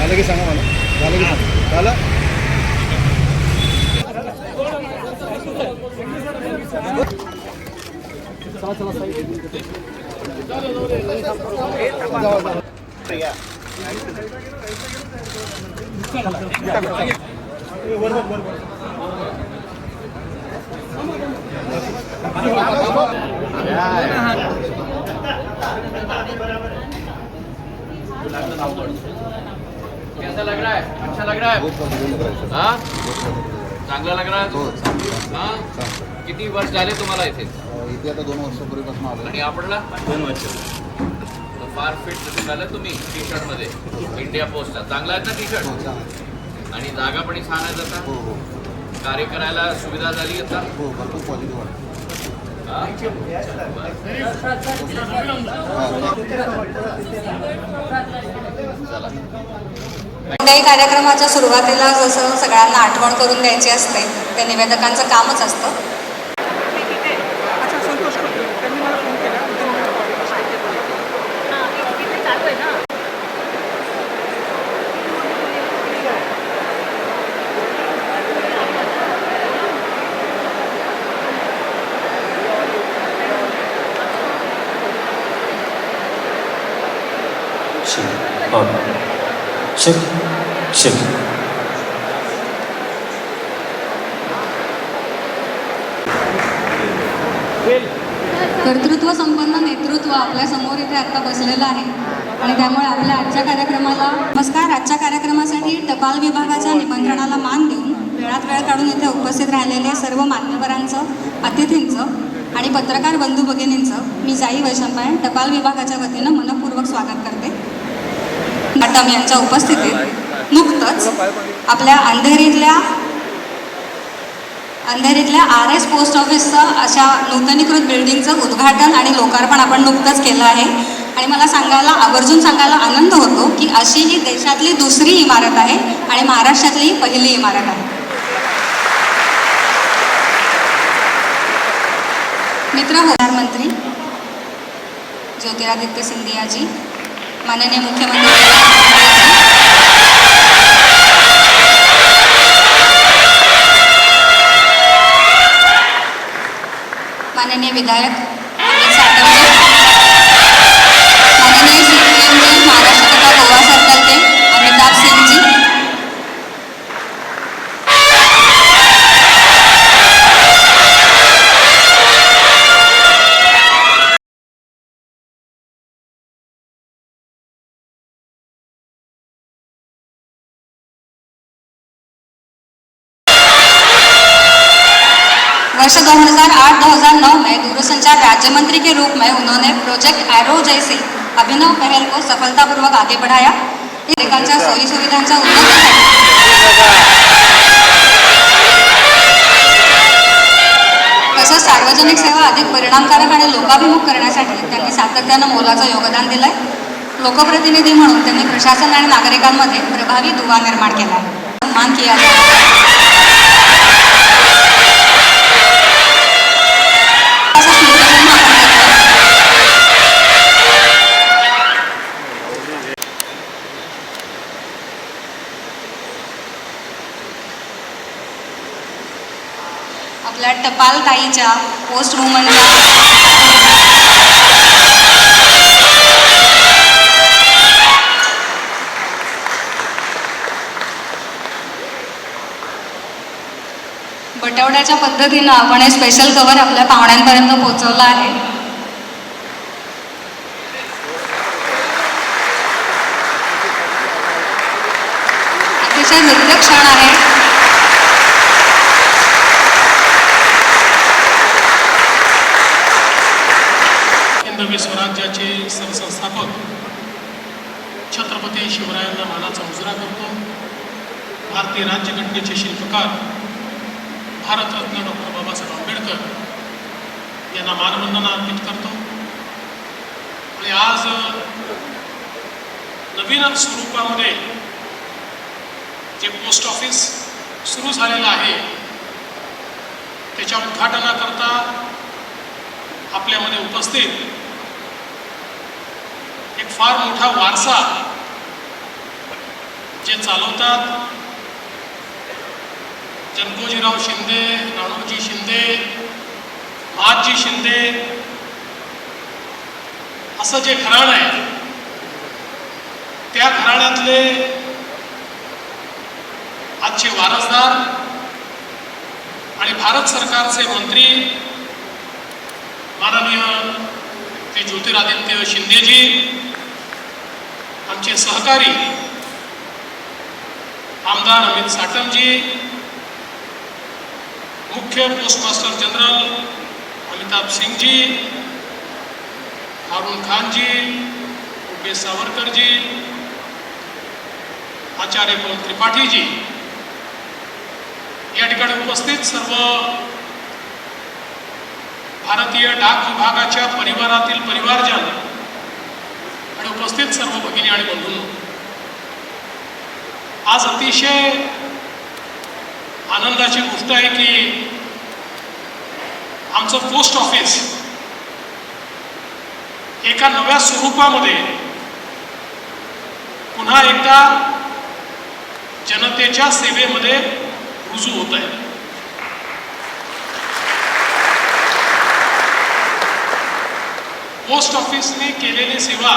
झालं की सांगा मला. झालं की सांगा. झालं. चला चला कैसा लग रहा है? अच्छा लग रहा है? हाँ चांगला लग रहा है? हाँ किती वर्ष झाले तुम्हाला इथे? इथे आता 2 वर्षापूर्वीपासून आलो. आणि आपणला 2 वर्ष. फार फिट दिसायला तुम्ही टी शर्ट मध्ये इंडिया पोस्टचा. चांगला आहे ना टी शर्ट? आणि जागा पण छान आहे आता. हो हो कार्य करायला सुविधा झाली आता. हो भरपूर पॉझिटिव्ह आहे. कोणत्याही कार्यक्रमाच्या सुरुवातीला जसं सगळ्यांना आठवण करून द्यायची असते ते निवेदकांचं कामच असतं. कर्तृत्व संपन्न नेतृत्व आपल्या समोर इथे आता बसलेलं आहे आणि त्यामुळे आपल्या आजच्या कार्यक्रमाला नमस्कार. आजच्या कार्यक्रमासाठी टपाल विभागाच्या निमंत्रणाला मान देऊन वेळात वेळ काढून इथे उपस्थित राहिलेले सर्व मान्यवरांचं, अतिथींचं आणि पत्रकार बंधू भगिनींचं मी जाई वैशंपायन टपाल विभागाच्या वतीनं मनपूर्वक स्वागत करते. मॅडम यांच्या उपस्थितीत नुकतंच आपल्या अंधेरीतल्या RS पोस्ट ऑफिसचं अशा नूतनीकृत बिल्डिंगचं उद्घाटन आणि लोकार्पण आपण नुकतंच केलं आहे आणि मला आवर्जून सांगायला आनंद होतो की अशी ही देशातली दुसरी इमारत आहे आणि महाराष्ट्रातली पहिली इमारत आहे. मित्र प्रधानमंत्री ज्योतिरादित्य सिंधिया जी, माननीय मुख्यमंत्री माननीय विधायक अमित साटमजी, माननीय CM जी महाराष्ट्र तथा गोवा सर्कल के अमिताभ सिंह जी, वर्ष 2008-2009 में दूरसंचार राज्य मंत्री के रूप में उन्होंने प्रोजेक्ट एरो जैसी अभिनव पहल को सफलतापूर्वक आगे बढ़ाया. नागरिकांच्या सोयी सुविधांच्या उन्नतीसाठी तसंच सार्वजनिक सेवा अधिक परिणामकारक आणि लोकाभिमुख करण्यासाठी त्यांनी सातत्यानं मोलाचं योगदान दिलंय. लोकप्रतिनिधी म्हणून त्यांनी प्रशासन आणि नागरिकांमध्ये प्रभावी दुवा निर्माण केला आहे. सन्मान किया आपल्या टपाल ताईच्या पोस्ट वुमनच्या बटवड्याच्या पद्धतीनं आपण हे स्पेशल कव्हर आपल्या पाहुण्यांपर्यंत पोहोचवलं आहे. अतिशय हृदय क्षण आहे. नवे स्वराज्याचे सरसंस्थापक छत्रपती शिवरायांना मानाचा मुजरा करतो. भारतीय राज्यघटनेचे शिल्पकार भारतरत्न डॉक्टर बाबासाहेब आंबेडकर यांना मानवंदना अर्पित करतो. आणि आज नवीन स्वरूपामध्ये जे पोस्ट ऑफिस सुरू झालेलं आहे त्याच्या उद्घाटनाकरता आपल्यामध्ये उपस्थित एक फार मोठा वारसा जे चालवतात जनकोजीराव शिंदे, राणोजी शिंदे, महादजी शिंदे असं जे घराणं आहे त्या घराण्यातले आजचे वारसदार आणि भारत सरकारचे मंत्री माननीय श्री ज्योतिरादित्य शिंदेजी, आमचे सहकारी आमदार अमित साटमजी, मुख्य पोस्टमास्टर जनरल अमिताभ सिंहजी, हारून खानजी, उपेश सावरकरजी, आचार्य पवन त्रिपाठीजी, या ठिकाणी उपस्थित सर्व भारतीय डाक विभागाच्या परिवारातील परिवारजन आणि उपस्थित सर्व भगिनी आणि बंधूंनो, आज अतिशय आनंदाची गोष्ट आहे की आमचं पोस्ट ऑफिस एका नव्या स्वरूपामध्ये पुन्हा एकदा जनतेच्या सेवेमध्ये रुजू होत आहे. पोस्ट ऑफिसने केलेली सेवा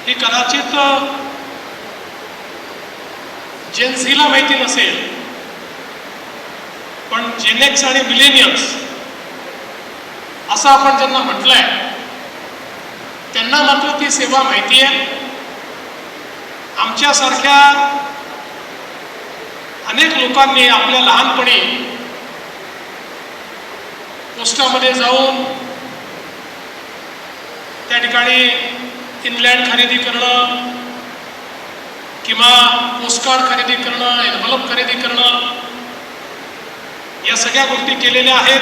ही कदाचित जेनझीला माहिती नसेल, पण जेनेक्स आणि मिलेनियम्स असं आपण ज्यांना म्हटलंय त्यांना मात्र ती सेवा माहिती आहे. आमच्यासारख्या अनेक लोकांनी आपल्या लहानपणी पोस्टामध्ये जाऊन त्या ठिकाणी इनलँड खरेदी करणं किंवा पोस्टकार्ड खरेदी करणं, एनव्हलप खरेदी करणं, या सगळ्या गोष्टी केलेल्या आहेत.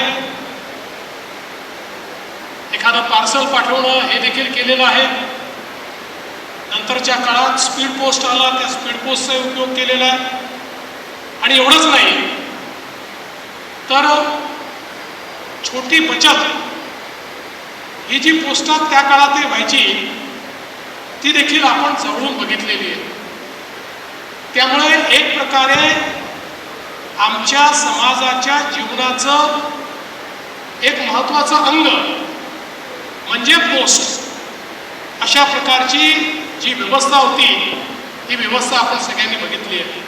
एखादं पार्सल पाठवणं हे देखील केलेलं आहे. नंतरच्या काळात स्पीड पोस्ट आला, त्या स्पीड पोस्टचा उपयोग केलेला आहे. आणि एवढंच नाही तर छोटी बचत ही जी पोस्टात त्या काळात व्हायची ती देखील आपण जवळून बघितलेली आहे. त्यामुळे एक प्रकारे आमच्या समाजाच्या जीवनाचं एक महत्त्वाचं अंग म्हणजे पोस्ट, अशा प्रकारची जी व्यवस्था होती ही व्यवस्था आपण सगळ्यांनी बघितली आहे.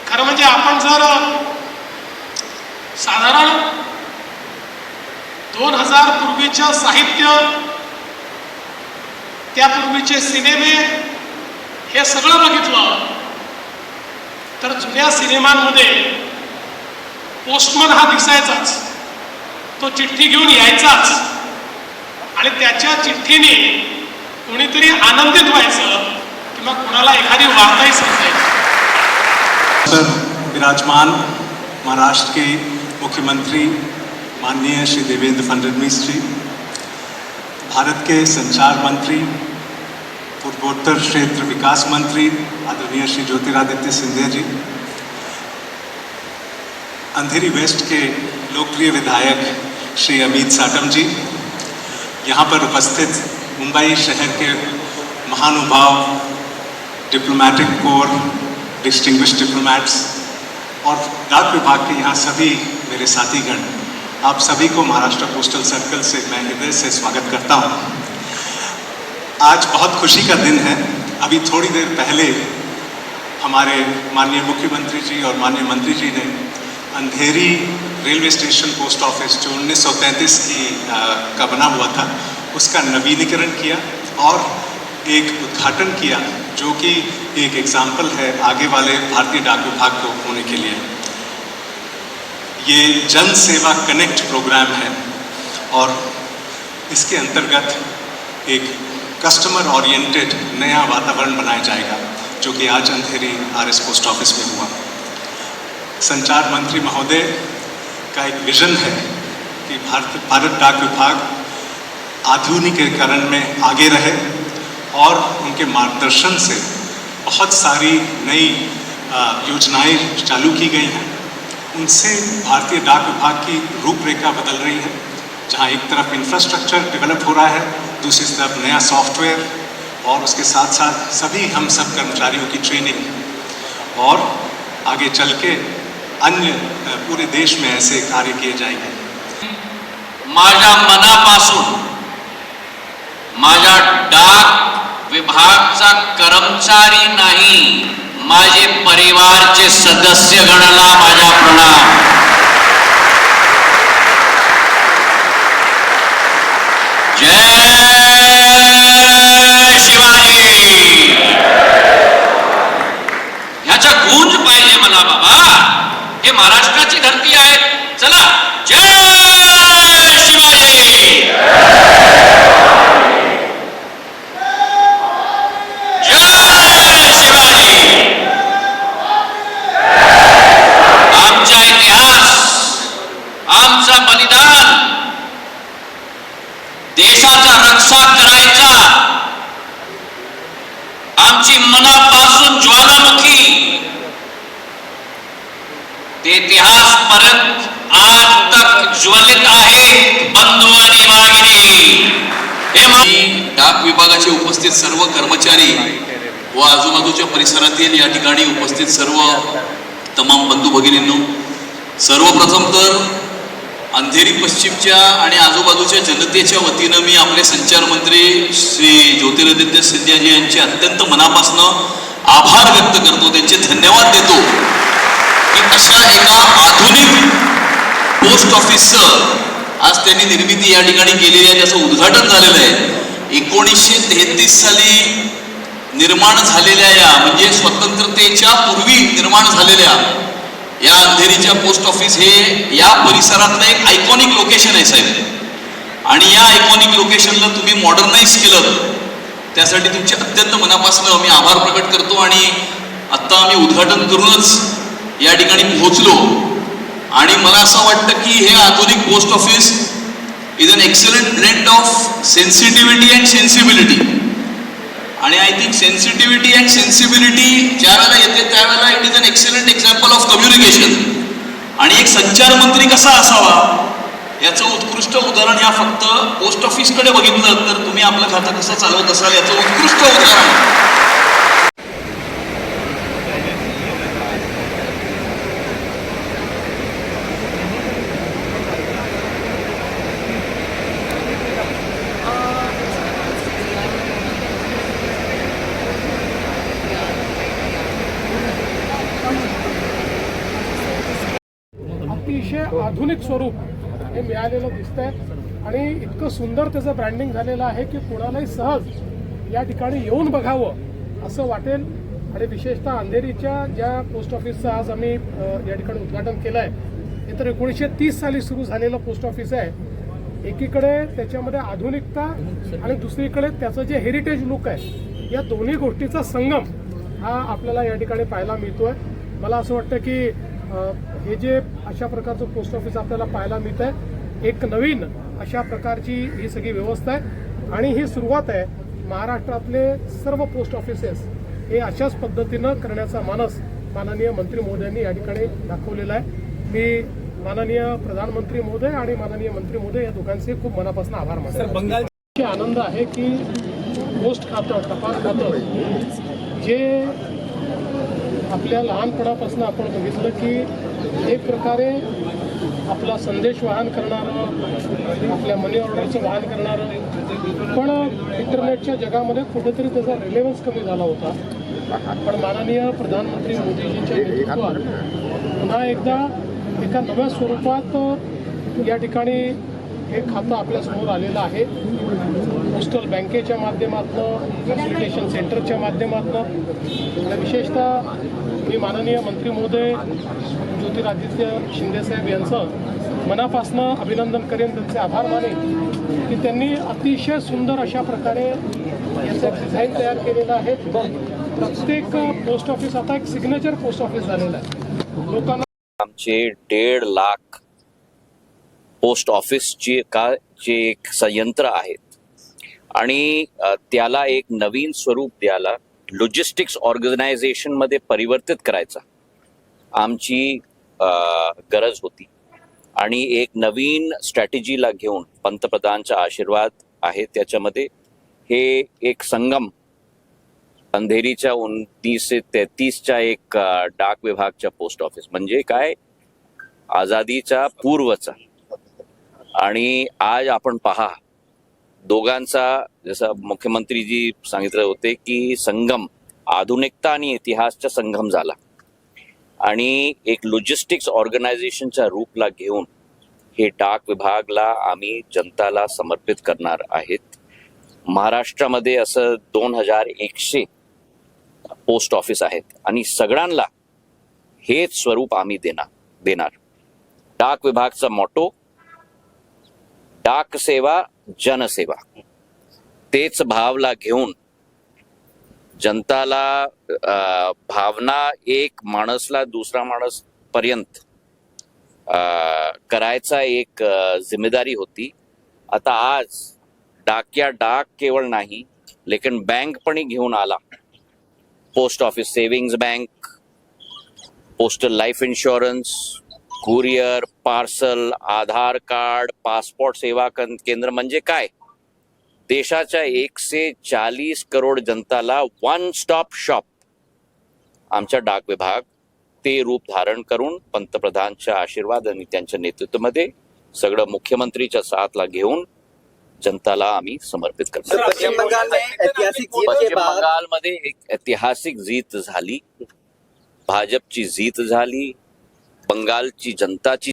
खरं म्हणजे आपण जर साधारण 2000 पूर्वीचं साहित्य, त्यापूर्वीचे सिनेमे हे सगळं बघितलं तर जुन्या सिनेमांमध्ये पोस्टमन हा दिसायचाच, तो चिठ्ठी घेऊन यायचाच आणि त्याच्या चिठ्ठीने कोणीतरी आनंदित व्हायचं किंवा कोणाला एखादी वार्ताही समजायची. विराजमान महाराष्ट्र के मुख्यमंत्री माननीय श्री देवेंद्र फडणवीस जी, भारत के संचार मंत्री, पूर्वोत्तर क्षेत्र विकास मंत्री आदरणीय श्री ज्योतिरादित्य सिंधिया जी, अंधेरी वेस्ट के लोकप्रिय विधायक श्री अमित साटम जी, यहाँ पर उपस्थित मुंबई शहर के महानुभाव, डिप्लोमेटिक कोर, डिस्टिंग्विश्ड डिप्लोमैट्स और डाक विभाग के यहाँ सभी मेरे साथीगण, आप सभी को महाराष्ट्र पोस्टल सर्कल से मैं हृदय से स्वागत करता हूँ. आज बहुत खुशी का दिन है. अभी थोड़ी देर पहले हमारे माननीय मुख्यमंत्री जी और माननीय मंत्री जी ने Andheri railway station post office जो 1933 का बना हुआ था उसका नवीनीकरण किया और एक उद्घाटन किया, जो कि एक एग्जाम्पल है आगे वाले भारतीय डाक विभाग को होने के लिए. ये जन सेवा कनेक्ट प्रोग्राम है और इसके अंतर्गत एक कस्टमर ओरिएंटेड नया वातावरण बनाया जाएगा, जो कि आज अंधेरी RS पोस्ट ऑफिस में हुआ. संचार मंत्री महोदय का एक विजन है कि भारत डाक विभाग आधुनिकीकरण में आगे रहे और उनके मार्गदर्शन से बहुत सारी नई योजनाएं चालू की गई हैं. उनसे भारतीय डाक विभाग की रूपरेखा बदल रही है, जहां एक तरफ इंफ्रास्ट्रक्चर डेवलप हो रहा है, दूसरी तरफ नया सॉफ्टवेयर और उसके साथ साथ सभी हम सब कर्मचारियों की ट्रेनिंग और आगे चल के अन्य पूरे देश में ऐसे कार्य किए जाएंगे। माझ्या मनापासून माझ्या डाक विभागचा कर्मचारी नाही, माझे परिवारचे सदस्य गणाला माझा प्रणाम। जय शिवाजी। ह्याचा गूंज पाहिजे मला बाबा, हे महाराष्ट्राची धरती आहे। चला, जय शिवाजी। जय शिवाजी। आमचा इतिहास, आमचा बलिदान, देशाचा रक्षा करायचा, आमची मनापासून ज्वालामुखी ते इतिहास परत आज तक ज्वलित आहे। बंधू आणि भगिनी, डाक विभागाचे उपस्थित सर्व कर्मचारी व आजूबाजूच्या परिसरातील या ठिकाणी उपस्थित सर्व तमाम बंधू भगिनींनो, सर्वप्रथम तर अंधेरी पश्चिमच्या आणि आजूबाजूच्या जनतेच्या वतीनं मी आपले संचार मंत्री श्री ज्योतिरादित्य सिंधियाजी यांचे अत्यंत मनापासून आभार व्यक्त करतो, त्यांचे धन्यवाद देतो की अशा एका आधुनिक पोस्ट ऑफिसचं आज त्यांनी निर्मिती या ठिकाणी केलेली आहे, त्याचं उद्घाटन झालेलं आहे। 1933 साली निर्माण झालेल्या या म्हणजे स्वतंत्रतेच्या पूर्वी निर्माण झालेल्या या अंधेरीच्या पोस्ट ऑफिस हे या परिसरातलं एक आयकॉनिक लोकेशन आहे साहेब, आणि या आयकॉनिक लोकेशनला तुम्ही मॉडर्नाइज केलं, त्यासाठी तुमचे अत्यंत मनापासून मी आभार प्रकट करतो। आणि आत्ता आम्ही उद्घाटन करूनच या ठिकाणी पोहोचलो आणि मला असं वाटतं की हे आधुनिक post office is an excellent blend of sensitivity and sensibility, आणि I think sensitivity and sensibility ज्या वेळेला येते त्यावेळेला it is an excellent example of communication, आणि एक संचार मंत्री कसा असावा याचं उत्कृष्ट उदाहरण ह्या फक्त पोस्ट ऑफिसकडे बघितलं तर तुम्ही आपलं खातं कसं चालवत असाल याचं उत्कृष्ट उदाहरण। अतिशय आधुनिक स्वरूप हे मिळालेलं दिसतंय आणि इतकं सुंदर त्याचं ब्रँडिंग झालेलं आहे की कोणालाही सहज या ठिकाणी येऊन बघावं असं वाटेल। आणि विशेषतः अंधेरीच्या ज्या पोस्ट ऑफिसचं आज आम्ही या ठिकाणी उद्घाटन केलं आहे, हे तर 1930 साली सुरू झालेलं पोस्ट ऑफिस आहे। एकीकडे त्याच्यामध्ये आधुनिकता आणि दुसरीकडे त्याचं जे हेरिटेज लुक आहे, या दोन्ही गोष्टीचा संगम हा आपल्याला या ठिकाणी पाहायला मिळतोय। मला असं वाटतं की हे जे अशा प्रकारचं पोस्ट ऑफिस आपल्याला पाहायला मिळत आहे, एक नवीन अशा प्रकारची ही सगळी व्यवस्था आहे आणि ही सुरुवात आहे। महाराष्ट्रातले सर्व पोस्ट ऑफिसेस हे अशाच पद्धतीनं करण्याचा मानस माननीय मंत्री महोदयांनी या ठिकाणी दाखवलेला आहे। मी माननीय प्रधानमंत्री महोदय आणि माननीय मंत्री महोदय या दोघांचे खूप मनापासून आभार मानतो। आनंद आहे की पोस्ट खातं, टपाल खातं जे आपल्या लहानपणापासून आपण बघितलं की एक प्रकारे आपला संदेश वाहन करणारं, आपल्या मनी ऑर्डरचं वाहन करणारं, पण इंटरनेटच्या जगामध्ये कुठेतरी त्याचा रिलेव्हन्स कमी झाला होता। पण माननीय प्रधानमंत्री मोदीजींच्या नेतृत्वात पुन्हा एकदा एका नव्या स्वरूपात या ठिकाणी हे खातं आपल्यासमोर आलेलं आहे। पोस्टल बँकेच्या माध्यमातून, फॅसिलिटेशन सेंटरच्या माध्यमातून, आणि विशेषतः मी माननीय मंत्री महोदय ज्योतिरादित्य शिंदेसाहेब यांचं मनापासून अभिनंदन करेन, त्यांचे आभार मानेन की त्यांनी अतिशय सुंदर अशा प्रकारे याचं डिझाईन तयार केलेलं आहे। प्रत्येक पोस्ट ऑफिस आता एक सिग्नेचर पोस्ट ऑफिस झालेलं आहे। लोकांना आमचे 1.5 लाख पोस्ट ऑफिसचे जे एक संयंत्र आहेत आणि त्याला एक नवीन स्वरूप द्यायला, लॉजिस्टिक्स ऑर्गनायझेशन मध्ये परिवर्तित करायचा आमची गरज होती आणि एक नवीन स्ट्रॅटेजीला घेऊन पंतप्रधानचा आशीर्वाद आहे त्याच्यामध्ये हे एक संगम अंधेरीच्या 1933च्या एक डाक विभागच्या पोस्ट ऑफिस म्हणजे काय, आझादीच्या पूर्वचा. आणि आज आपण पहा दोघांचा, जसं मुख्यमंत्रीजी सांगितले होते की संगम, आधुनिकता आणि इतिहासचा संगम झाला. आणि एक लॉजिस्टिक्स ऑर्गनायझेशनच्या रूपला घेऊन हे डाक विभागला आम्ही जनताला समर्पित करणार आहेत. महाराष्ट्रामध्ये असं 2100 पोस्ट ऑफिस आहेत आणि सगळ्यांना हेच स्वरूप आम्ही देणार. डाक विभागचा मोटो डाक सेवा जनसेवा, तेच भावला घेऊन जनताला भावना एक माणसला दुसरा माणस पर्यंत करायचा एक जिम्मेदारी होती. आता आज डाक केवळ नाही, लेकिन बँक पण घेऊन आला. Post office savings bank, postal life insurance, courier, parcel, Aadhaar card, passport सेवा केंद्र. म्हणजे काय, देशाच्या 140 करोड जनताला वन स्टॉप शॉप आमच्या डाक विभाग ते रूप धारण करून पंतप्रधानच्या आशीर्वाद आणि त्यांच्या नेतृत्वामध्ये सगळं मुख्यमंत्रीच्या साथला घेऊन जनताला आम्ही समर्पित करतो. पश्चिम बंगालमध्ये एक ऐतिहासिक जीत झाली, भाजपची जीत झाली, बंगालची जनताची